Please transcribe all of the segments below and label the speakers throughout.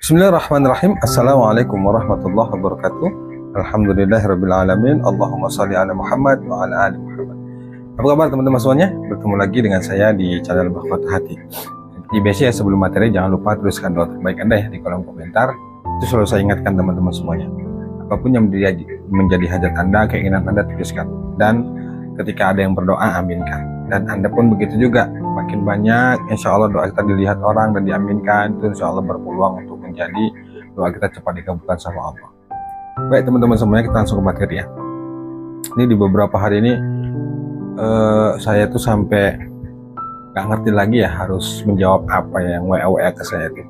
Speaker 1: Bismillahirrahmanirrahim. Assalamualaikum warahmatullahi wabarakatuh. Alhamdulillahirrabbilalamin. Allahumma salli ala Muhammad wa ala ali Muhammad. Apa kabar teman-teman semuanya? Bertemu lagi dengan saya di channel Mahkota Hati. Di biasa sebelum materi jangan lupa tuliskan doa terbaik Anda ya di kolom komentar. Itu selalu saya ingatkan teman-teman semuanya. Apapun yang menjadi hajat Anda, keinginan Anda tuliskan. Dan ketika ada yang berdoa, aminkan. Dan Anda pun begitu juga. Makin banyak insya Allah doa kita dilihat orang dan diaminkan, itu insya Allah berpeluang untuk menjadi doa kita cepat dikabulkan sama Allah. Baik teman-teman semuanya, kita langsung ke materi ya. Ini di beberapa hari ini saya tuh sampai gak ngerti lagi ya harus menjawab apa ya yang WA ke saya itu,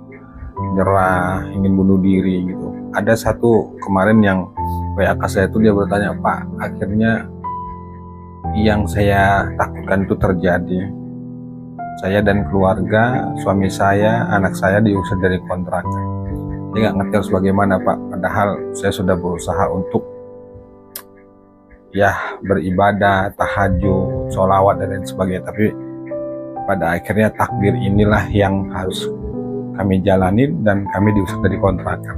Speaker 1: nyerah, ingin bunuh diri gitu. Ada satu kemarin yang WA ke saya itu, dia bertanya, Pak, akhirnya yang saya takutkan itu terjadi. Saya dan keluarga, suami saya, anak saya diusir dari kontrakan. Dia nggak ngerti harus bagaimana, Pak. Padahal saya sudah berusaha untuk ya beribadah, tahajud, sholawat dan lain sebagainya. Tapi pada akhirnya takdir inilah yang harus kami jalani dan kami diusir dari kontrakan.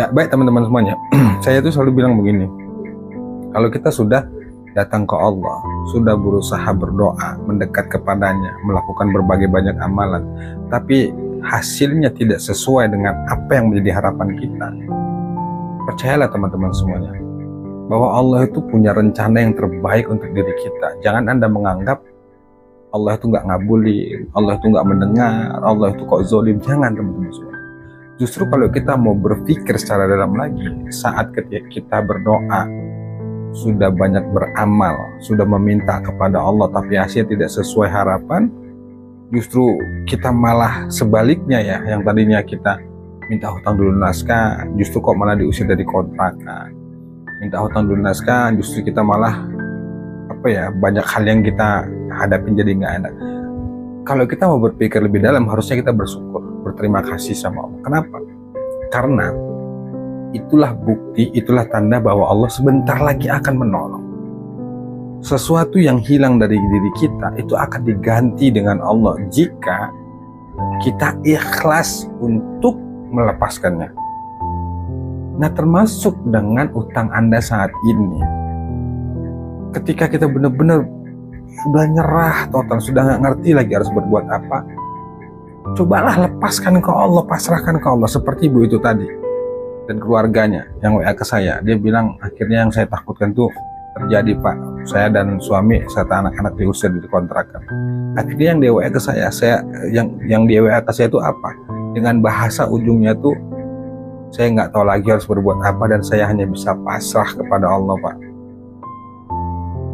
Speaker 1: Ya baik teman-teman semuanya, saya tuh selalu bilang begini, kalau kita sudah datang ke Allah, sudah berusaha berdoa, mendekat kepadanya, melakukan berbagai banyak amalan, tapi hasilnya tidak sesuai dengan apa yang menjadi harapan kita, percayalah teman-teman semuanya, bahwa Allah itu punya rencana yang terbaik untuk diri kita. Jangan Anda menganggap Allah itu nggak ngabulin, Allah itu nggak mendengar, Allah itu kok zolim. Jangan teman-teman semuanya. Justru kalau kita mau berpikir secara dalam lagi, saat ketika kita berdoa, sudah banyak beramal, sudah meminta kepada Allah, tapi hasilnya tidak sesuai harapan, justru kita malah sebaliknya ya, yang tadinya kita minta hutang dulu naskah, justru kok malah diusir dari kontrakan. Minta hutang dulu naskah, justru kita malah banyak hal yang kita hadapin jadi nggak enak. Kalau kita mau berpikir lebih dalam, harusnya kita bersyukur, berterima kasih sama Allah. Kenapa? Karena itulah bukti, itulah tanda bahwa Allah sebentar lagi akan menolong. Sesuatu yang hilang dari diri kita itu akan diganti dengan Allah jika kita ikhlas untuk melepaskannya. Nah, termasuk dengan utang Anda saat ini. Ketika kita benar-benar sudah nyerah total, sudah nggak ngerti lagi harus berbuat apa, cobalah lepaskan ke Allah, pasrahkan ke Allah, seperti ibu itu tadi dan keluarganya yang WA ke saya. Dia bilang, akhirnya yang saya takutkan tuh terjadi, Pak. Saya dan suami serta anak-anak diusir dari kontrakan. Akhirnya yang dia WA ke saya, yang dia WA ke saya itu apa? Dengan bahasa ujungnya tuh, saya nggak tahu lagi harus berbuat apa dan saya hanya bisa pasrah kepada Allah, Pak.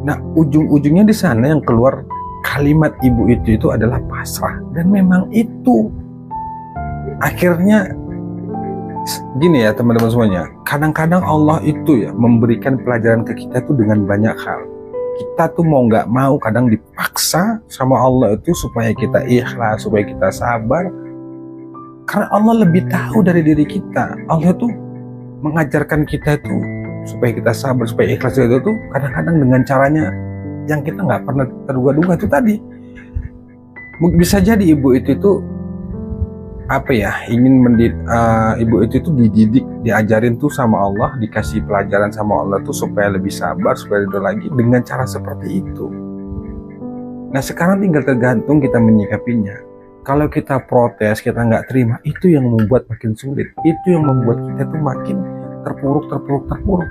Speaker 1: Nah, ujung-ujungnya di sana yang keluar kalimat ibu itu adalah pasrah, dan memang itu akhirnya. Gini ya teman-teman semuanya, kadang-kadang Allah itu ya memberikan pelajaran ke kita tuh dengan banyak hal. Kita tuh mau nggak mau kadang dipaksa sama Allah itu supaya kita ikhlas, supaya kita sabar. Karena Allah lebih tahu dari diri kita. Allah tuh mengajarkan kita tuh supaya kita sabar, supaya ikhlas. Itu tuh kadang-kadang dengan caranya yang kita nggak pernah terduga-duga itu tadi. Bisa jadi ibu itu ibu itu dididik, diajarin tuh sama Allah, dikasih pelajaran sama Allah tuh supaya lebih sabar, supaya ridho lagi dengan cara seperti itu. Nah, sekarang tinggal tergantung kita menyikapinya. Kalau kita protes, kita nggak terima, itu yang membuat makin sulit, itu yang membuat kita tuh makin terpuruk.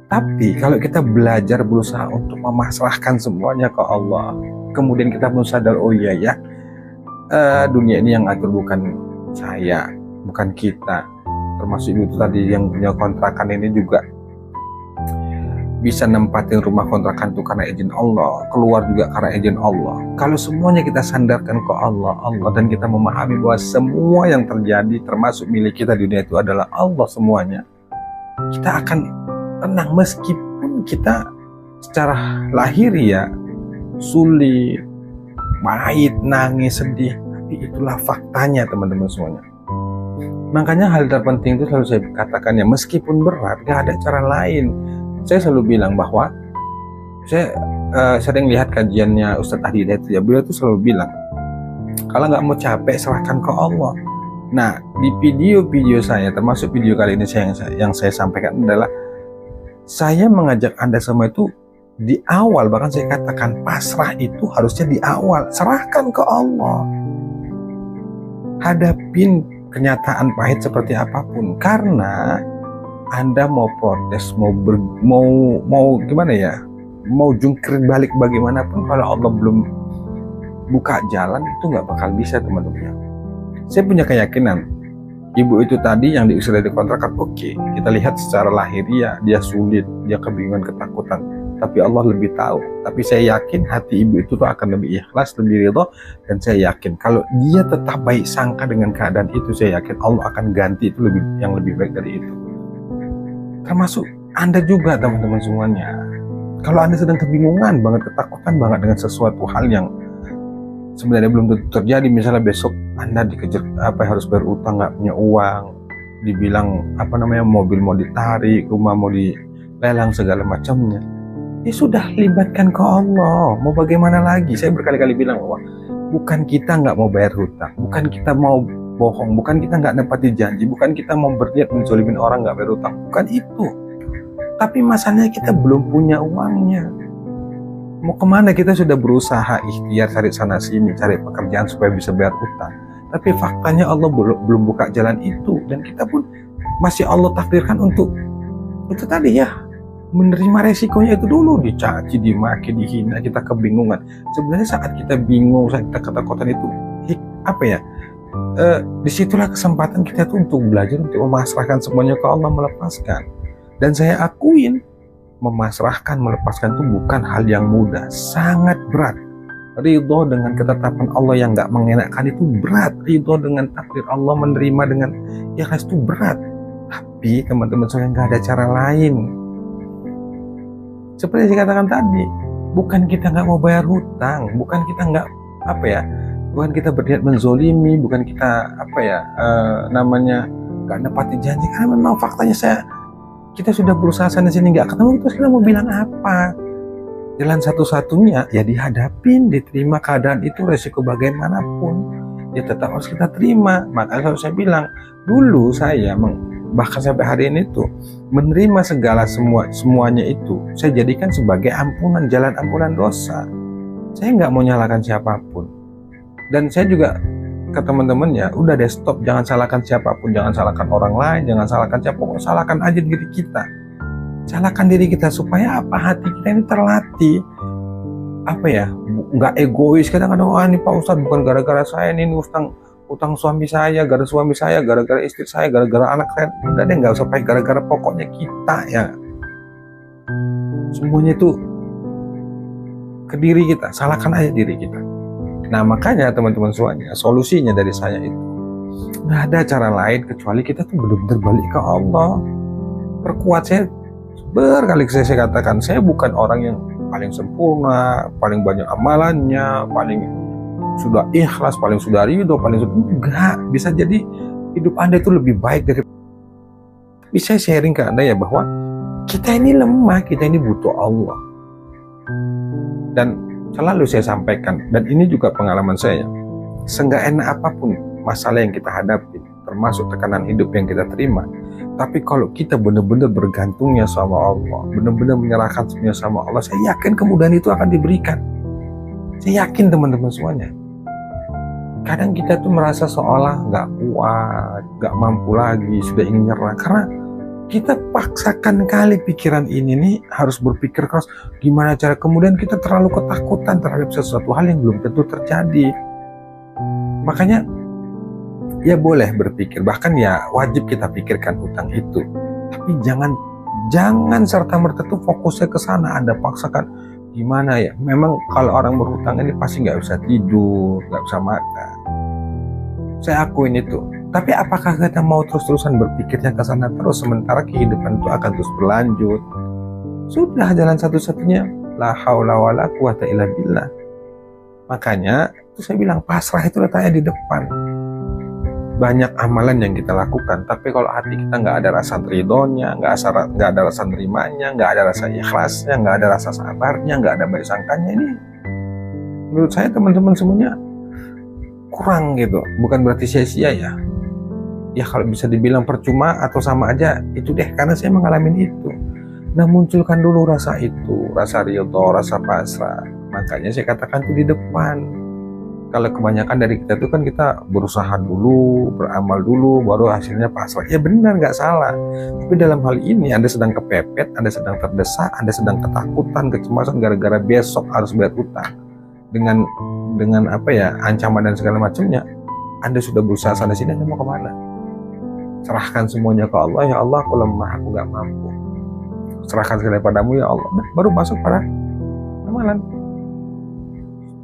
Speaker 1: Tapi kalau kita belajar berusaha untuk memasrahkan semuanya ke Allah, kemudian kita pun sadar, oh iya ya, dunia ini yang atur bukan saya, bukan kita. Termasuk itu tadi yang punya kontrakan ini juga bisa nempatin rumah kontrakan itu karena izin Allah, keluar juga karena izin Allah. Kalau semuanya kita sandarkan ke Allah, dan kita memahami bahwa semua yang terjadi termasuk milik kita di dunia itu adalah Allah semuanya, kita akan tenang meskipun kita secara lahir ya sulit, pahit, nangis, sedih, tapi itulah faktanya teman-teman semuanya. Makanya hal terpenting itu selalu saya katakan ya, meskipun berat, gak ada cara lain. Saya selalu bilang bahwa saya sering lihat kajiannya Ustadz Ahdi Hidayat ya, beliau tuh selalu bilang, kalau nggak mau capek serahkan ke Allah. Nah, di video-video saya, termasuk video kali ini yang saya sampaikan adalah saya mengajak Anda semua itu di awal, bahkan saya katakan pasrah itu harusnya di awal. Serahkan ke Allah. Hadapin kenyataan pahit seperti apapun, karena Anda mau protes, mau gimana ya, mau jungkir balik bagaimanapun, kalau Allah belum buka jalan itu nggak bakal bisa, teman-teman. Saya punya keyakinan ibu itu tadi yang diusir dari kontrakan, oke, kita lihat secara lahiriah dia sulit, dia kebingungan, ketakutan, tapi Allah lebih tahu. Tapi saya yakin hati ibu itu tuh akan lebih ikhlas, lebih ridho, dan saya yakin kalau dia tetap baik sangka dengan keadaan itu, saya yakin Allah akan ganti itu yang lebih baik dari itu. Termasuk Anda juga, teman-teman semuanya. Kalau Anda sedang kebingungan banget, ketakutan banget dengan sesuatu hal yang sebenarnya belum tentu terjadi, misalnya besok Anda dikejar harus berutang, nggak punya uang, dibilang mobil mau ditarik, rumah mau dilelang, segala macamnya, ya sudah, libatkan ke Allah. Mau bagaimana lagi? Saya berkali-kali bilang bahwa bukan kita nggak mau bayar hutang, bukan kita mau bohong, bukan kita nggak nepati janji, bukan kita mau berniat menzolimin orang nggak bayar hutang, bukan itu. Tapi masalahnya kita belum punya uangnya. Mau kemana? Kita sudah berusaha ikhtiar cari sana sini, cari pekerjaan supaya bisa bayar utang, tapi faktanya Allah belum buka jalan itu, dan kita pun masih Allah takdirkan untuk itu tadi ya, menerima resikonya itu dulu, dicaci, dimaki, dihina, kita kebingungan. Sebenarnya saat kita bingung, saat kita ketakutan itu disitulah kesempatan kita tuh untuk belajar, untuk memasrahkan semuanya ke Allah, melepaskan. Dan saya akuin memasrahkan, melepaskan itu bukan hal yang mudah, sangat berat. Ridho dengan ketetapan Allah yang gak mengenakan itu berat. Ridho dengan takdir Allah, menerima dengan ikhlas itu berat. Tapi teman-teman saya gak ada cara lain. Seperti yang saya katakan tadi, bukan kita gak mau bayar hutang, bukan kita bukan kita berniat menzolimi, bukan kita gak nepati janji, karena memang faktanya kita sudah berusaha sana sini nggak ketemu. Terus kita mau bilang apa? Jalan satu-satunya ya dihadapin, diterima keadaan itu, resiko bagaimanapun ya tetap harus kita terima. Makanya saya bilang dulu, saya bahkan sampai hari ini tuh menerima semuanya itu saya jadikan sebagai ampunan, jalan ampunan dosa. Saya nggak mau nyalakan siapapun, dan saya juga ke teman-teman ya, udah deh, stop, jangan salahkan siapapun, jangan salahkan orang lain, jangan salahkan siapapun, salahkan aja diri kita. Salahkan diri kita supaya hati kita ini terlatih nggak egois. Kadang-kadang ini Pak Ustadz bukan gara-gara saya ini utang suami saya, gara-gara istri saya, gara-gara anak saya. Udah deh, nggak usah pakai gara-gara, pokoknya kita ya semuanya itu ke diri kita, salahkan aja diri kita. Nah makanya teman-teman semuanya, solusinya dari saya itu nggak ada cara lain kecuali kita tuh benar-benar balik ke Allah. Perkuat. Saya berkali saya katakan, saya bukan orang yang paling sempurna, paling banyak amalannya, paling sudah ikhlas, paling sudah ridho, enggak. Bisa jadi hidup Anda itu lebih baik dari. Bisa sharing ke Anda ya bahwa kita ini lemah, kita ini butuh Allah. Dan selalu saya sampaikan, dan ini juga pengalaman saya, seenggak enak apapun masalah yang kita hadapi, termasuk tekanan hidup yang kita terima, tapi kalau kita benar-benar bergantungnya sama Allah, benar-benar menyerahkan semuanya sama Allah, saya yakin kemudahan itu akan diberikan. Saya yakin teman-teman semuanya. Kadang kita tuh merasa seolah nggak kuat, nggak mampu lagi, sudah ingin nyerah, karena kita paksakan kali pikiran ini nih harus berpikir keras gimana cara, kemudian kita terlalu ketakutan terhadap sesuatu hal yang belum tentu terjadi. Makanya ya boleh berpikir, bahkan ya wajib kita pikirkan hutang itu, tapi jangan serta-merta tuh fokusnya ke sana, Anda paksakan gimana ya. Memang kalau orang berhutang ini pasti nggak bisa tidur, nggak bisa makan, saya akuin itu. Tapi apakah kita mau terus-terusan berpikirnya ke sana terus, sementara kehidupan itu akan terus berlanjut? Sudah, jalan satu-satunya la haula wala quwata illa billah. Makanya itu saya bilang, pasrah itu letaknya di depan. Banyak amalan yang kita lakukan, tapi kalau hati kita nggak ada rasa ridhonya, nggak ada rasa nerimanya, nggak ada rasa ikhlasnya, nggak ada rasa sabarnya, nggak ada baik sangkanya, ini menurut saya teman-teman semuanya kurang gitu. Bukan berarti sia-sia ya, ya kalau bisa dibilang percuma atau sama aja itu deh, karena saya mengalami itu. Nah, munculkan dulu rasa itu, rasa ridho, rasa pasrah. Makanya saya katakan itu di depan. Kalau kebanyakan dari kita itu kan kita berusaha dulu, beramal dulu, baru hasilnya pasrah. Ya benar, nggak salah. Tapi dalam hal ini Anda sedang kepepet, Anda sedang terdesak, Anda sedang ketakutan, kecemasan gara-gara besok harus bayar utang. Dengan apa ya, ancaman dan segala macamnya. Anda sudah berusaha sana sini, Anda mau kemana? Serahkan semuanya ke Allah. Ya Allah, aku lemah, aku nggak mampu. Serahkan segala padamu ya Allah. Baru masuk pada amalan.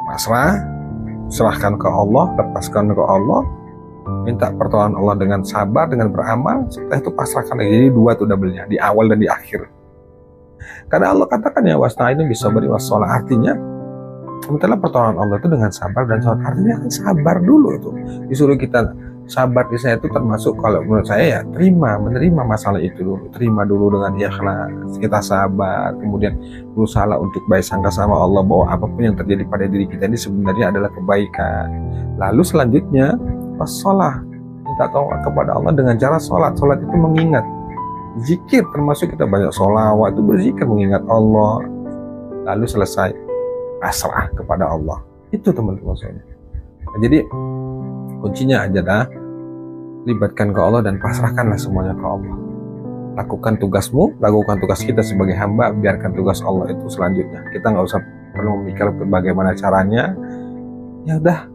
Speaker 1: Pasrah, serahkan ke Allah, lepaskan ke Allah, minta pertolongan Allah dengan sabar, dengan beramal. Setelah itu pasrahkan lagi. Jadi dua tuh double-nya, di awal dan di akhir. Karena Allah katakan ya wasta'inu bis-sabri was-shalah, artinya mintalah pertolongan Allah itu dengan sabar dan sholat. Artinya kan sabar dulu itu. Disuruh kita sabar di saya itu termasuk, kalau menurut saya ya menerima masalah itu dulu, terima dulu dengan ikhlas, kita sabar, kemudian berusaha untuk baik sangka sama Allah bahwa apapun yang terjadi pada diri kita ini sebenarnya adalah kebaikan. Lalu selanjutnya sholat, minta tolong kepada Allah dengan cara sholat. Sholat itu mengingat, zikir, termasuk kita banyak sholawat itu berzikir mengingat Allah. Lalu selesai pasrah kepada Allah. Itu teman-teman saya. Nah, jadi kuncinya adalah libatkan ke Allah dan pasrahkanlah semuanya ke Allah. Lakukan tugasmu, lakukan tugas kita sebagai hamba, biarkan tugas Allah itu selanjutnya. Kita nggak usah perlu memikir bagaimana caranya. Ya udah,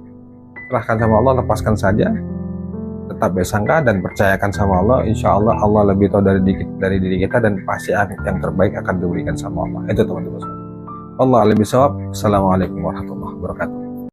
Speaker 1: serahkan sama Allah, lepaskan saja. Tetap bersangka dan percayakan sama Allah. Insya Allah Allah lebih tahu dari diri kita, dan pasti yang terbaik akan diberikan sama Allah. Itu teman-teman. Allah alim bisawab. Assalamualaikum warahmatullahi wabarakatuh.